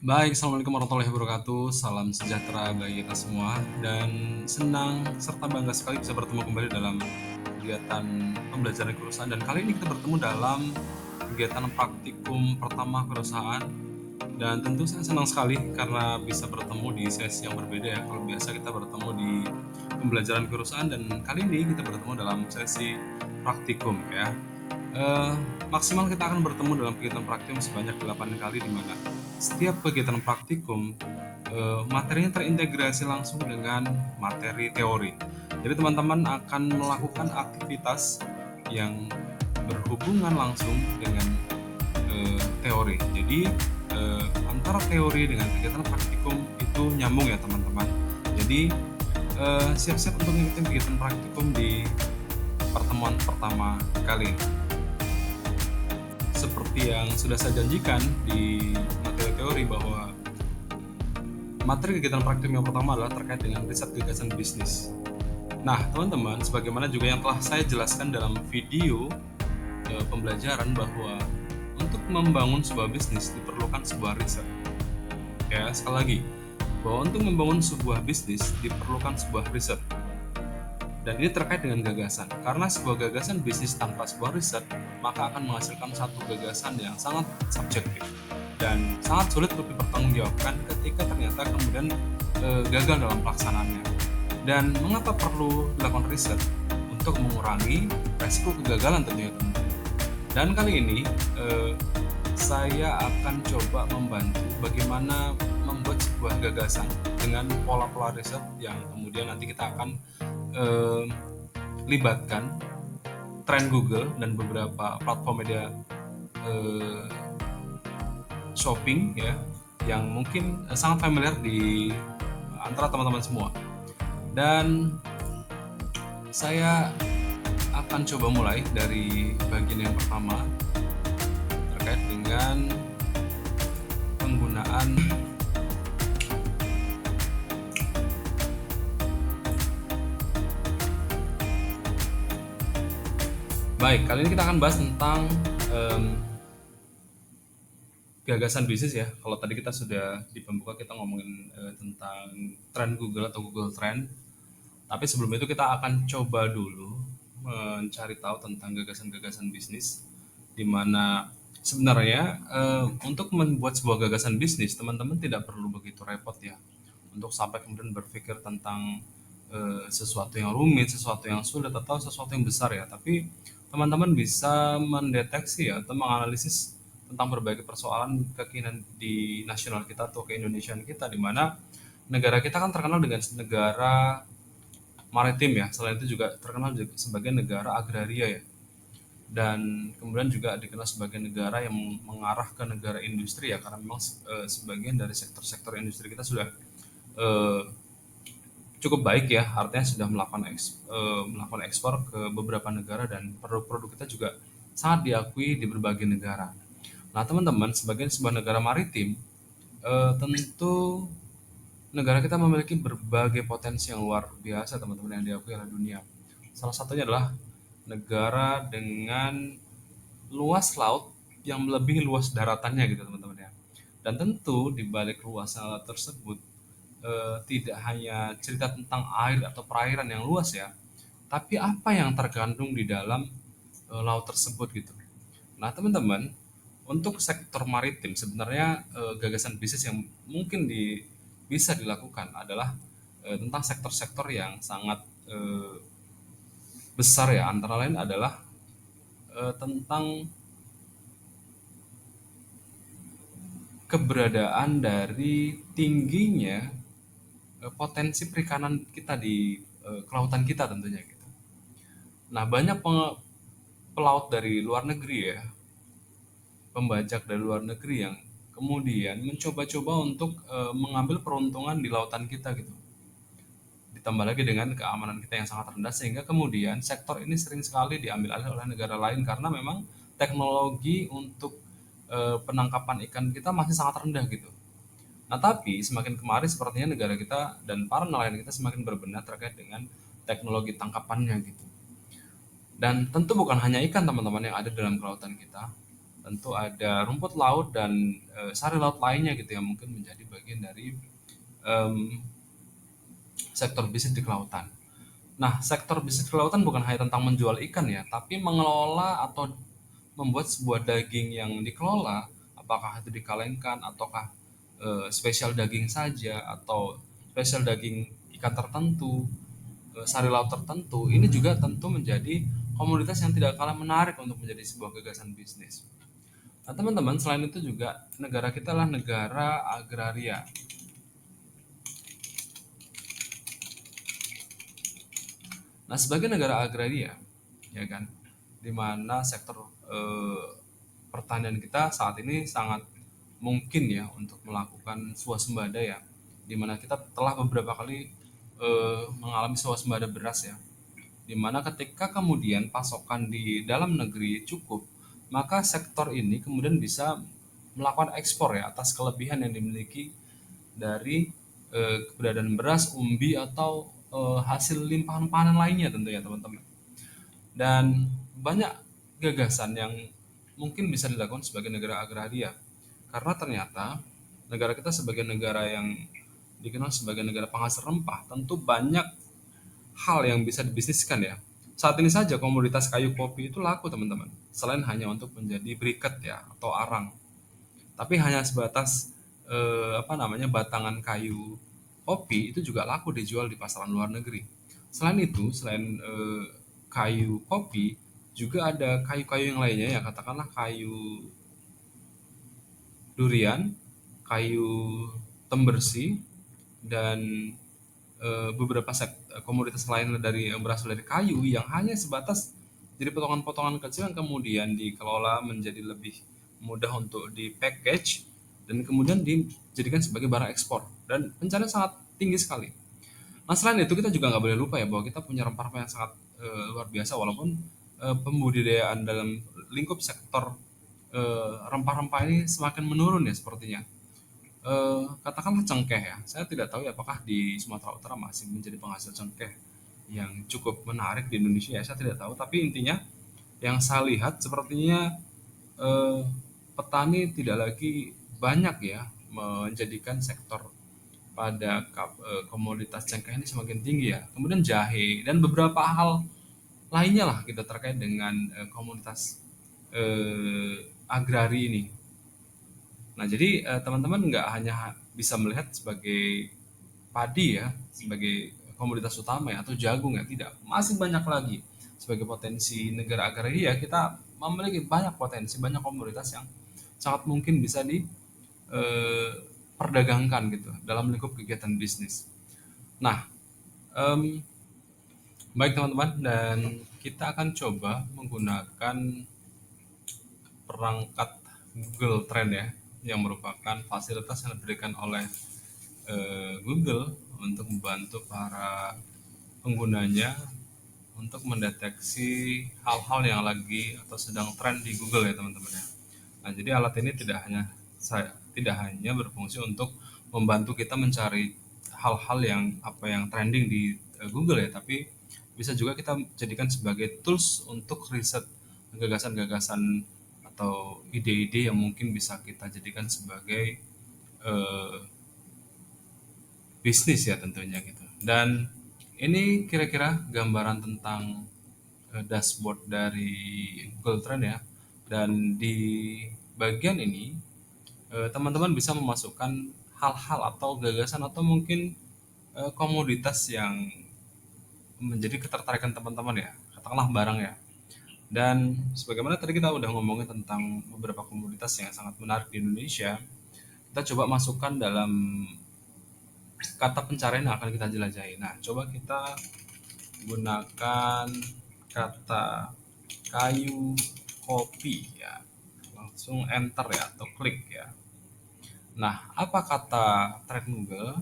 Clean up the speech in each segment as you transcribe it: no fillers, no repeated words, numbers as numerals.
Baik, Assalamualaikum warahmatullahi wabarakatuh. Salam sejahtera bagi kita semua dan senang serta bangga sekali bisa bertemu kembali dalam kegiatan pembelajaran kewirausahaan dan kali ini kita bertemu dalam kegiatan praktikum pertama kewirausahaan dan tentu saya senang sekali karena bisa bertemu di sesi yang berbeda ya. Kalau biasa kita bertemu di pembelajaran kewirausahaan dan kali ini kita bertemu dalam sesi praktikum ya. Eh, Maksimal kita akan bertemu dalam kegiatan praktikum sebanyak 8 kali di mana setiap kegiatan praktikum materinya terintegrasi langsung dengan materi teori. Jadi teman-teman akan melakukan aktivitas yang berhubungan langsung dengan teori. Jadi antara teori dengan kegiatan praktikum itu nyambung ya teman-teman. Jadi siap-siap untuk mengikuti kegiatan praktikum di pertemuan pertama kali ini. Seperti yang sudah saya janjikan di materi teori bahwa materi kegiatan praktikum yang pertama adalah terkait dengan riset gagasan bisnis. Nah, teman-teman, sebagaimana juga yang telah saya jelaskan dalam video pembelajaran bahwa untuk membangun sebuah bisnis diperlukan sebuah riset. Ya, sekali lagi, bahwa untuk membangun sebuah bisnis diperlukan sebuah riset. Dan ini terkait dengan gagasan. Karena sebuah gagasan bisnis tanpa sebuah riset, maka akan menghasilkan satu gagasan yang sangat subjektif dan sangat sulit untuk dipertanggungjawabkan ketika ternyata kemudian gagal dalam pelaksanaannya. Dan mengapa perlu dilakukan riset? Untuk mengurangi resiko kegagalan tentunya. Dan kali ini saya akan coba membantu bagaimana membuat sebuah gagasan dengan pola-pola riset yang kemudian nanti kita akan eh, libatkan tren Google dan beberapa platform media eh, shopping ya yang mungkin sangat familiar di antara teman-teman semua. Dan saya akan coba mulai dari bagian yang pertama terkait dengan penggunaan. Baik, kali ini kita akan bahas tentang em, gagasan bisnis ya. Kalau tadi kita sudah di pembuka kita ngomongin tentang tren Google atau Google Trend. Tapi sebelum itu kita akan coba dulu mencari tahu tentang gagasan-gagasan bisnis di mana sebenarnya untuk membuat sebuah gagasan bisnis teman-teman tidak perlu begitu repot ya untuk sampai kemudian berpikir tentang sesuatu yang rumit, sesuatu yang sulit atau sesuatu yang besar ya. Tapi teman-teman bisa mendeteksi ya atau menganalisis tentang berbagai persoalan kekinian di nasional kita atau keindonesiaan kita di mana negara kita kan terkenal dengan negara maritim ya. Selain itu juga terkenal juga sebagai negara agraria ya. Dan kemudian juga dikenal sebagai negara yang mengarah ke negara industri ya karena memang sebagian dari sektor-sektor industri kita sudah eh, cukup baik ya, artinya sudah melakukan ekspor ke beberapa negara dan produk-produk kita juga sangat diakui di berbagai negara. Nah, teman-teman, sebagai sebuah negara maritim, tentu negara kita memiliki berbagai potensi yang luar biasa, teman-teman, yang diakui oleh dunia. Salah satunya adalah negara dengan luas laut yang melebihi luas daratannya gitu, teman-teman ya. Dan tentu di balik luas laut tersebut tidak hanya cerita tentang air atau perairan yang luas ya, tapi apa yang terkandung di dalam laut tersebut gitu. Nah, teman-teman, untuk sektor maritim sebenarnya gagasan bisnis yang mungkin bisa dilakukan adalah tentang sektor-sektor yang sangat besar ya. Antara lain adalah tentang keberadaan dari tingginya potensi perikanan kita di kelautan kita tentunya gitu. Nah, banyak pelaut dari luar negeri ya, pembajak dari luar negeri yang kemudian mencoba-coba untuk mengambil peruntungan di lautan kita gitu. Ditambah lagi dengan keamanan kita yang sangat rendah sehingga kemudian sektor ini sering sekali diambil alih oleh negara lain karena memang teknologi untuk penangkapan ikan kita masih sangat rendah gitu. Nah, tapi semakin kemari sepertinya negara kita dan para nelayan kita semakin berbenah terkait dengan teknologi tangkapannya gitu. Dan tentu bukan hanya ikan teman-teman yang ada dalam kelautan kita, tentu ada rumput laut dan sari laut lainnya gitu yang mungkin menjadi bagian dari em, sektor bisnis di kelautan. Nah, sektor bisnis kelautan bukan hanya tentang menjual ikan ya, tapi mengelola atau membuat sebuah daging yang dikelola, apakah itu dikalengkan ataukah spesial daging saja atau spesial daging ikan tertentu, sari laut tertentu, ini juga tentu menjadi komoditas yang tidak kalah menarik untuk menjadi sebuah gagasan bisnis. Nah, teman-teman, selain itu juga negara kita adalah negara agraria. Nah, sebagai negara agraria, ya kan, di mana sektor pertanian kita saat ini sangat mungkin ya untuk melakukan swasembada ya, di mana kita telah beberapa kali mengalami swasembada beras ya, di mana ketika kemudian pasokan di dalam negeri cukup, maka sektor ini kemudian bisa melakukan ekspor ya atas kelebihan yang dimiliki dari keberadaan beras, umbi atau hasil limpahan panen lainnya tentunya teman-teman. Dan banyak gagasan yang mungkin bisa dilakukan sebagai negara agraria. Karena ternyata negara kita sebagai negara yang dikenal sebagai negara penghasil rempah, tentu banyak hal yang bisa dibisniskan ya. Saat ini saja komoditas kayu kopi itu laku teman-teman. Selain hanya untuk menjadi briket ya atau arang, tapi hanya sebatas apa namanya batangan kayu kopi itu juga laku dijual di pasaran luar negeri. Selain itu, selain kayu kopi, juga ada kayu-kayu yang lainnya ya, katakanlah kayu durian, kayu tembersi, dan beberapa komoditas lain dari yang berasal dari kayu yang hanya sebatas jadi potongan-potongan kecil yang kemudian dikelola menjadi lebih mudah untuk di package dan kemudian dijadikan sebagai barang ekspor dan pencarian sangat tinggi sekali. Nah, selain itu kita juga nggak boleh lupa ya bahwa kita punya rempah-rempah yang sangat luar biasa walaupun pembudidayaan dalam lingkup sektor rempah-rempah ini semakin menurun ya sepertinya. Katakanlah cengkeh ya, saya tidak tahu ya apakah di Sumatera Utara masih menjadi penghasil cengkeh yang cukup menarik di Indonesia ya, saya tidak tahu. Tapi intinya yang saya lihat sepertinya eh, petani tidak lagi banyak ya menjadikan sektor pada komoditas cengkeh ini semakin tinggi ya. Kemudian jahe dan beberapa hal lainnya lah kita terkait dengan komoditas agrari ini. Nah, jadi teman-teman nggak hanya bisa melihat sebagai padi ya, sebagai komoditas utama ya, atau jagung ya, tidak. Masih banyak lagi sebagai potensi negara agraria kita memiliki banyak potensi, banyak komoditas yang sangat mungkin bisa diperdagangkan gitu dalam lingkup kegiatan bisnis. Nah, em, baik teman-teman, dan kita akan coba menggunakan perangkat Google Trend ya, yang merupakan fasilitas yang diberikan oleh Google untuk membantu para penggunanya untuk mendeteksi hal-hal yang lagi atau sedang tren di Google ya teman-teman ya. Nah, jadi alat ini tidak hanya berfungsi untuk membantu kita mencari hal-hal yang apa yang trending di Google ya, tapi bisa juga kita jadikan sebagai tools untuk riset gagasan-gagasan atau ide-ide yang mungkin bisa kita jadikan sebagai eh, bisnis ya tentunya gitu. Dan ini kira-kira gambaran tentang dashboard dari Google Trend ya. Dan di bagian ini teman-teman bisa memasukkan hal-hal atau gagasan atau mungkin komoditas yang menjadi ketertarikan teman-teman ya. Katakanlah barang ya. Dan sebagaimana tadi kita udah ngomongin tentang beberapa komoditas yang sangat menarik di Indonesia, kita coba masukkan dalam kata pencarian yang akan kita jelajahi. Nah, coba kita gunakan kata kayu kopi ya. Langsung enter ya atau klik ya. Nah, apa kata thread Google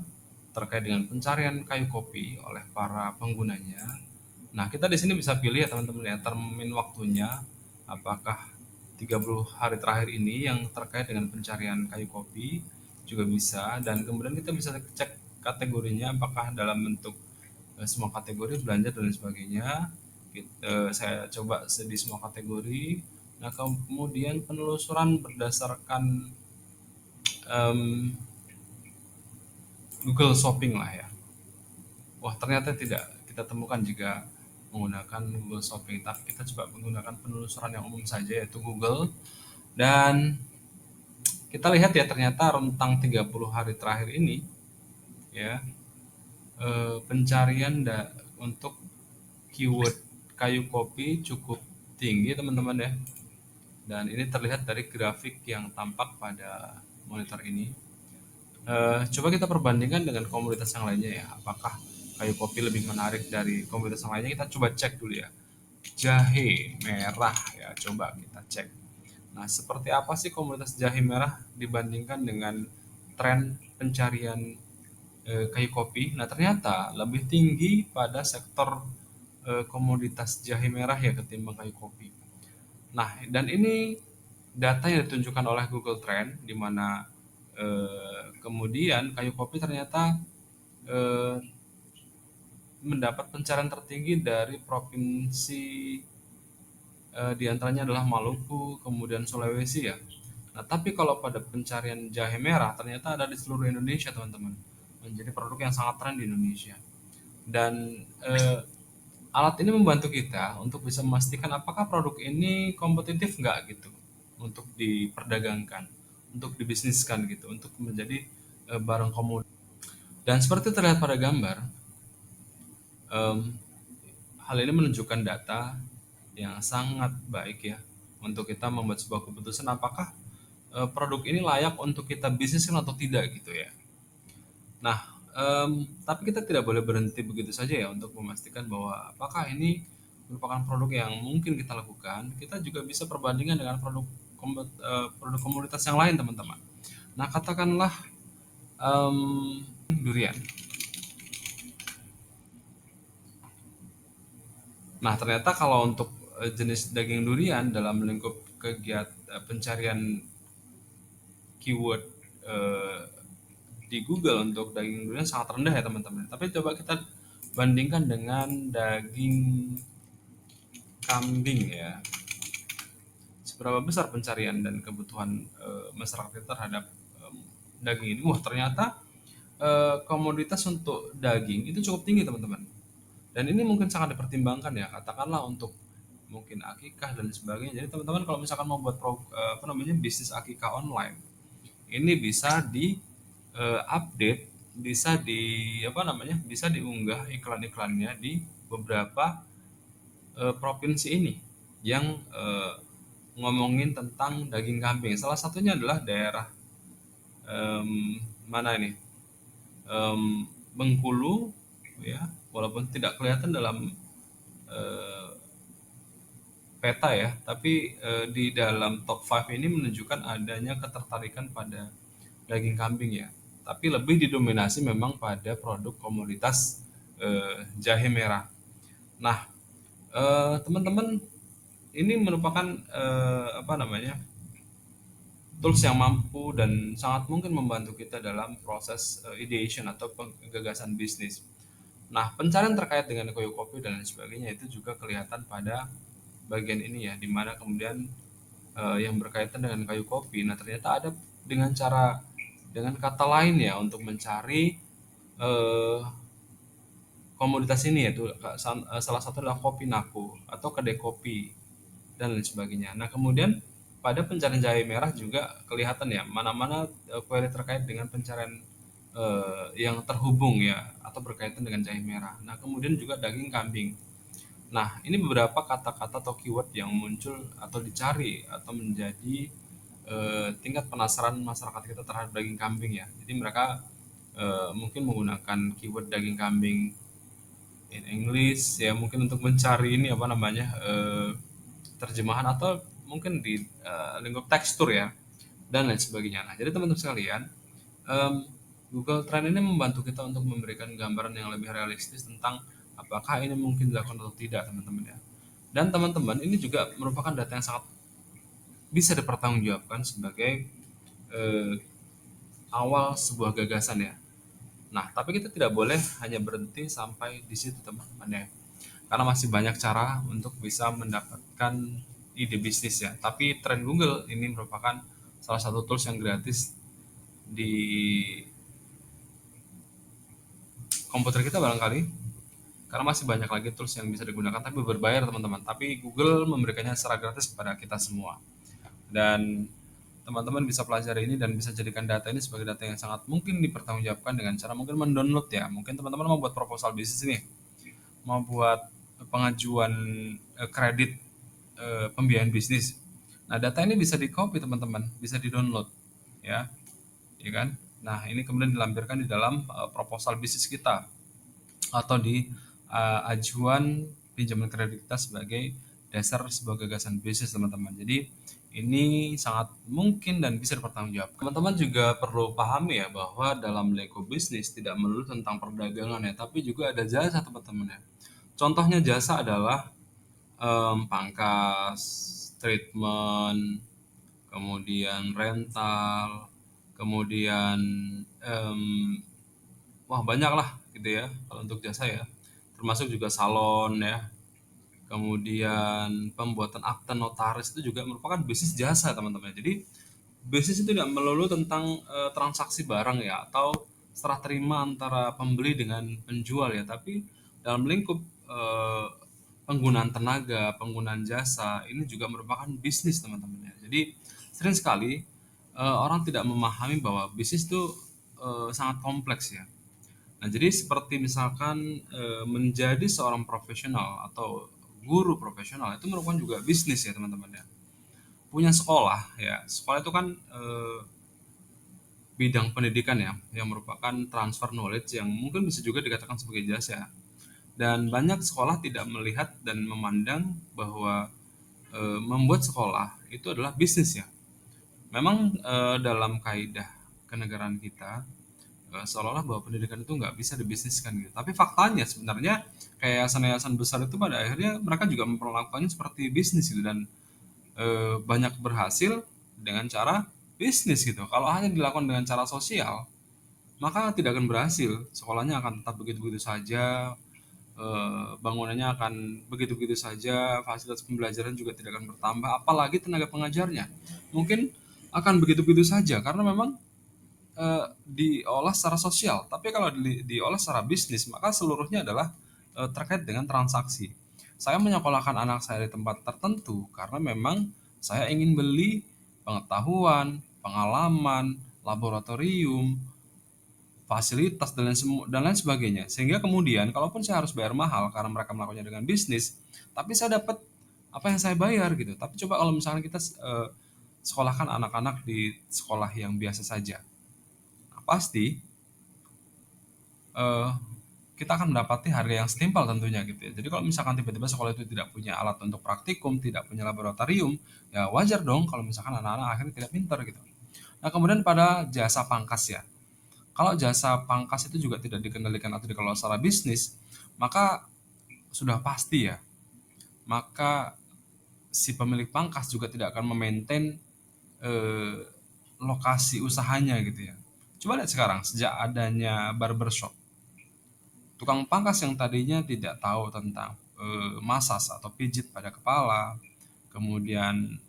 terkait dengan pencarian kayu kopi oleh para penggunanya? Nah, kita di sini bisa pilih ya teman-teman ya, termin waktunya apakah 30 hari terakhir ini yang terkait dengan pencarian kayu kopi juga bisa, dan kemudian kita bisa cek kategorinya apakah dalam bentuk semua kategori belanja dan sebagainya. Saya coba di semua kategori Nah, kemudian penelusuran berdasarkan em, Google Shopping lah ya. Wah, ternyata tidak kita temukan jika menggunakan Google Shopping, tapi kita coba menggunakan penelusuran yang umum saja yaitu Google. Dan kita lihat ya, ternyata rentang 30 hari terakhir ini ya, pencarian untuk keyword kayu kopi cukup tinggi teman-teman ya. Dan ini terlihat dari grafik yang tampak pada monitor ini. Coba kita perbandingkan dengan komoditas yang lainnya ya. Apakah kayu kopi lebih menarik dari komoditas yang lainnya? Kita coba cek dulu ya. Jahe merah ya, coba kita cek. Nah, seperti apa sih komoditas jahe merah dibandingkan dengan tren pencarian kayu kopi? Nah, ternyata lebih tinggi pada sektor komoditas jahe merah ya ketimbang kayu kopi. Nah, dan ini data yang ditunjukkan oleh Google Trend, di mana kemudian kayu kopi ternyata eh, mendapat pencarian tertinggi dari provinsi, di antaranya adalah Maluku, kemudian Sulawesi ya. Nah, tapi kalau pada pencarian jahe merah ternyata ada di seluruh Indonesia teman-teman, menjadi produk yang sangat tren di Indonesia. Dan alat ini membantu kita untuk bisa memastikan apakah produk ini kompetitif nggak gitu untuk diperdagangkan, untuk dibisniskan gitu, untuk menjadi barang komoditas. Dan seperti terlihat pada gambar, em, hal ini menunjukkan data yang sangat baik ya untuk kita membuat sebuah keputusan apakah produk ini layak untuk kita bisniskan atau tidak gitu ya. Nah, tapi kita tidak boleh berhenti begitu saja ya untuk memastikan bahwa apakah ini merupakan produk yang mungkin kita lakukan. Kita juga bisa perbandingan dengan produk komoditas yang lain teman-teman. Nah, katakanlah durian. Nah, ternyata kalau untuk jenis daging durian dalam lingkup kegiatan pencarian keyword eh, di Google untuk daging durian sangat rendah ya teman-teman. Tapi coba kita bandingkan dengan daging kambing ya. Seberapa besar pencarian dan kebutuhan masyarakat kita terhadap daging ini? Wah, ternyata komoditas untuk daging itu cukup tinggi teman-teman. Dan ini mungkin sangat dipertimbangkan ya, katakanlah untuk mungkin akikah dan sebagainya. Jadi teman-teman kalau misalkan mau buat apa namanya bisnis akikah online, ini bisa di update, bisa di apa namanya, bisa diunggah iklan-iklannya di beberapa provinsi ini yang ngomongin tentang daging kambing. Salah satunya adalah daerah mana ini? Bengkulu ya, walaupun tidak kelihatan dalam peta ya, tapi di dalam top 5 ini menunjukkan adanya ketertarikan pada daging kambing ya. Tapi lebih didominasi memang pada produk komoditas jahe merah. Nah, teman-teman, ini merupakan apa namanya, tools yang mampu dan sangat mungkin membantu kita dalam proses ideation atau penggagasan bisnis. Nah, pencarian terkait dengan koyo kopi dan lain sebagainya itu juga kelihatan pada bagian ini ya, dimana kemudian yang berkaitan dengan kayu kopi. Nah, ternyata ada dengan kata lain ya untuk mencari eh, komoditas ini, yaitu salah satu adalah kopi naku atau kedai kopi dan lain sebagainya. Nah, kemudian pada pencarian jahe merah juga kelihatan ya mana-mana query terkait dengan pencarian yang terhubung ya atau berkaitan dengan jahe merah. Nah, kemudian juga daging kambing. Nah, ini beberapa kata-kata atau keyword yang muncul atau dicari atau menjadi tingkat penasaran masyarakat kita terhadap daging kambing ya. Jadi mereka mungkin menggunakan keyword daging kambing in English ya, mungkin untuk mencari ini apa namanya terjemahan atau mungkin di lingkup tekstur ya dan lain sebagainya. Nah, jadi teman-teman sekalian, em, Google Trend ini membantu kita untuk memberikan gambaran yang lebih realistis tentang apakah ini mungkin dilakukan atau tidak teman-teman ya. Dan teman-teman, ini juga merupakan data yang sangat bisa dipertanggungjawabkan sebagai eh, awal sebuah gagasan ya. Nah, tapi kita tidak boleh hanya berhenti sampai di situ teman-teman ya. Karena masih banyak cara untuk bisa mendapatkan ide bisnis ya. Tapi Trend Google ini merupakan salah satu tools yang gratis di komputer kita barangkali, karena masih banyak lagi tools yang bisa digunakan tapi berbayar teman-teman. Tapi Google memberikannya secara gratis kepada kita semua. Dan teman-teman bisa pelajari ini dan bisa jadikan data ini sebagai data yang sangat mungkin dipertanggungjawabkan dengan cara mungkin mendownload ya. Mungkin teman-teman mau buat proposal bisnis ini, mau buat pengajuan kredit pembiayaan bisnis. Nah, data ini bisa di-copy teman-teman, bisa di-download ya, ya kan? Nah, ini kemudian dilampirkan di dalam proposal bisnis kita atau di ajuan pinjaman kredit kita sebagai dasar sebuah gagasan bisnis teman-teman. Jadi ini sangat mungkin dan bisa dipertanggungjawabkan. Teman-teman juga perlu pahami ya bahwa dalam lingkup bisnis tidak melulu tentang perdagangan ya, tapi juga ada jasa teman-teman ya. Contohnya jasa adalah pangkas, treatment, kemudian rental, kemudian em, wah banyak lah gitu ya kalau untuk jasa ya. Termasuk juga salon ya, kemudian pembuatan akta notaris itu juga merupakan bisnis jasa teman-teman. Jadi bisnis itu tidak melulu tentang transaksi barang ya atau serah terima antara pembeli dengan penjual ya, tapi dalam lingkup eh, penggunaan tenaga, penggunaan jasa ini juga merupakan bisnis teman-teman ya. Jadi sering sekali orang tidak memahami bahwa bisnis itu sangat kompleks ya. Nah, jadi seperti misalkan menjadi seorang profesional atau guru profesional itu merupakan juga bisnis ya teman-teman ya. Punya sekolah ya, sekolah itu kan bidang pendidikan ya, yang merupakan transfer knowledge yang mungkin bisa juga dikatakan sebagai jasa. Dan banyak sekolah tidak melihat dan memandang bahwa membuat sekolah itu adalah bisnis ya. Memang dalam kaidah kenegaraan kita seolah-olah bahwa pendidikan itu nggak bisa dibisniskan gitu. Tapi faktanya sebenarnya kayak yayasan-yayasan besar itu pada akhirnya mereka juga memperlakukannya seperti bisnis gitu dan banyak berhasil dengan cara bisnis gitu. Kalau hanya dilakukan dengan cara sosial, maka tidak akan berhasil. Sekolahnya akan tetap begitu-begitu saja, bangunannya akan begitu-begitu saja, fasilitas pembelajaran juga tidak akan bertambah, apalagi tenaga pengajarnya. Mungkin akan begitu-begitu saja karena memang diolah secara sosial. Tapi kalau diolah secara bisnis, maka seluruhnya adalah terkait dengan transaksi. Saya menyekolahkan anak saya di tempat tertentu karena memang saya ingin beli pengetahuan, pengalaman, laboratorium, fasilitas dan lain sebagainya. Sehingga kemudian kalaupun saya harus bayar mahal karena mereka melakukannya dengan bisnis, tapi saya dapat apa yang saya bayar gitu. Tapi coba kalau misalnya kita sekolahkan anak-anak di sekolah yang biasa saja, nah, pasti eh, kita akan mendapati harga yang setimpal tentunya gitu ya. Jadi kalau misalkan tiba-tiba sekolah itu tidak punya alat untuk praktikum, tidak punya laboratorium, ya wajar dong kalau misalkan anak-anak akhirnya tidak pintar gitu. Nah kemudian pada jasa pangkas ya. Kalau jasa pangkas itu juga tidak dikendalikan atau dikelola secara bisnis, maka sudah pasti ya, maka si pemilik pangkas juga tidak akan memaintain eh, lokasi usahanya gitu ya. Coba lihat sekarang, sejak adanya barbershop, tukang pangkas yang tadinya tidak tahu tentang masas atau pijit pada kepala, kemudian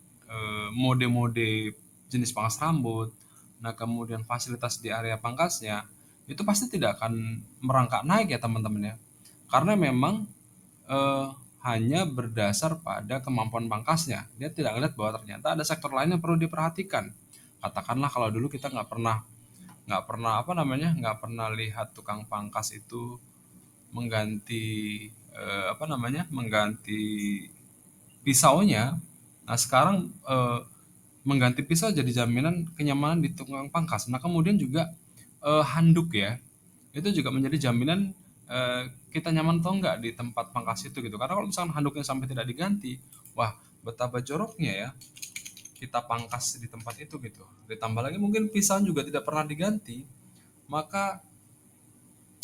mode-mode jenis pangkas rambut, nah kemudian fasilitas di area pangkasnya, itu pasti tidak akan merangkak naik ya teman-teman ya. Karena memang eh, hanya berdasar pada kemampuan pangkasnya. Dia tidak melihat bahwa ternyata ada sektor lain yang perlu diperhatikan. Katakanlah kalau dulu kita nggak pernah apa namanya nggak pernah lihat tukang pangkas itu mengganti apa namanya mengganti pisaunya. Nah sekarang mengganti pisau jadi jaminan kenyamanan di tukang pangkas. Nah kemudian juga handuk ya itu juga menjadi jaminan kita nyaman atau enggak di tempat pangkas itu gitu. Karena kalau misalkan handuknya sampai tidak diganti, wah betapa joroknya ya kita pangkas di tempat itu gitu. Ditambah lagi mungkin pisau juga tidak pernah diganti, maka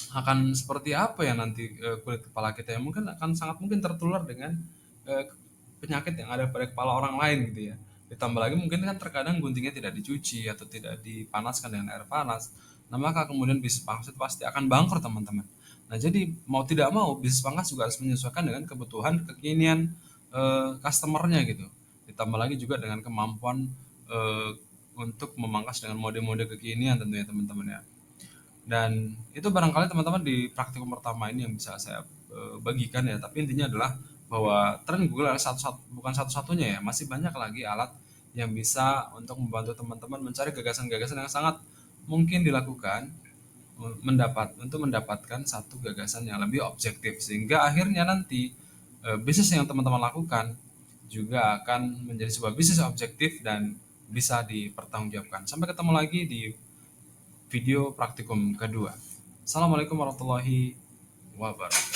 akan seperti apa ya nanti kulit kepala kita yang mungkin akan sangat mungkin tertular dengan eh, penyakit yang ada pada kepala orang lain gitu ya. Ditambah lagi mungkin kan terkadang guntingnya tidak dicuci atau tidak dipanaskan dengan air panas. Nah maka kemudian bisnis pangkas itu pasti akan bangkrut teman-teman. Nah jadi mau tidak mau bisnis pangkas juga harus menyesuaikan dengan kebutuhan kekinian customernya gitu. ditambah lagi juga dengan kemampuan untuk memangkas dengan mode-mode kekinian tentunya teman-teman ya. Dan itu barangkali teman-teman di praktikum pertama ini yang bisa saya bagikan ya. Tapi intinya adalah bahwa tren Google adalah bukan satu-satunya ya. Masih banyak lagi alat yang bisa untuk membantu teman-teman mencari gagasan-gagasan yang sangat mungkin dilakukan untuk mendapatkan satu gagasan yang lebih objektif sehingga akhirnya nanti bisnis yang teman-teman lakukan juga akan menjadi sebuah bisnis yang objektif dan bisa dipertanggungjawabkan. Sampai ketemu lagi di video praktikum kedua. Assalamualaikum warahmatullahi wabarakatuh.